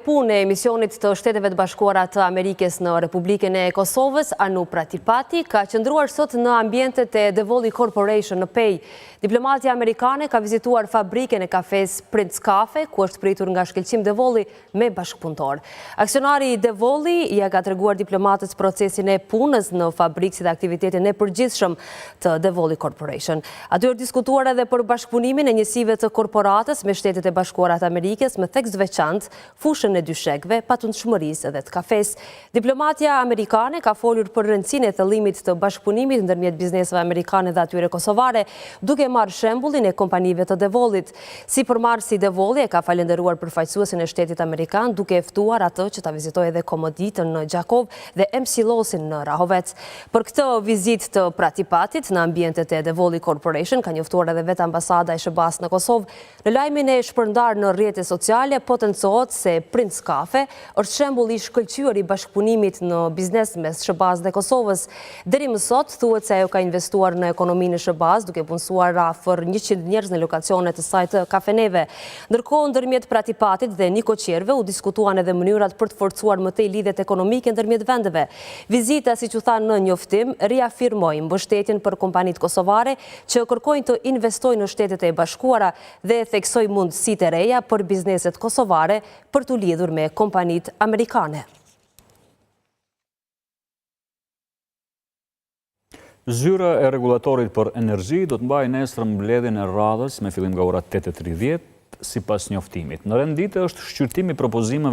Punë e misionit të Shteteve të Bashkuara të Amerikës në Republikën e Kosovës, Anu Pratipati, ka qëndruar sot në ambientet e Devoli Corporation në Pej. Diplomatja amerikane ka vizituar fabrikën e kafes Prince Cafe, ku është pritur nga shkelqim Devoli me bashkëpunëtor. Aksionari Devoli ja ka treguar diplomatës procesin e punës në fabrikë si dhe aktivitetin e përgjithshëm të Devoli Corporation. Aty është diskutuar edhe për bashkëpunimin e njësive të korporatës me Shtetet e Bashkuara të Amerikës me theks veçantë, fushën e dyshekve, patundshmërisë dhe të kafes. Diplomatja amerikane ka folur për rëndësinë e thellimit të bashkëpunimit ndërmjet bizneseve amerikane dhe atyre kosovare, duke marrë shembullin e kompanive të Devolit. Si përmarrësi Devoli e ka falenderuar përfaqësuesin e shtetit amerikan, duke e ftuar atë që ta vizitojë edhe Komoditën në Gjakov dhe Emsilosin në Rahovec. Për këtë vizitë të Pratipatit në ambientet e Devoli Corporation ka njoftuar edhe vetë ambasada e SBA-s në Kosovë. Në lajmin e shpërndar në rrjetet sociale potencohet se Prince Cafe është shembull i shkëlqyer i bashkëpunimit në biznes mes SBA-s dhe Kosovës. Deri më sot thuhet se ajo ka investuar në ekonominë e SBA-s duke punësuar afër 100 njerëz në lokacionet e saj të kafeneve. Ndërkohë, ndërmjet Pratipatit dhe Niko Qerve u diskutuan edhe mënyrat për të forcuar më tej lidhjet ekonomike ndërmjet vendeve. Vizita, siç u tha në njoftim, riafirmoi mbështetjen për kompanitë kosovare që kërkojnë të investojnë në Shtetet e Bashkuara dhe theksoi mundësitë e reja për bizneset kosovare për të lidhur me kompanitë amerikane. Zyra e Rregullatorit për Energji do të mbajë nesër mbledhjen e radhës me fillim nga ora 8:30 sipas njoftimit. Në rendite është shqyrtimi i propozimeve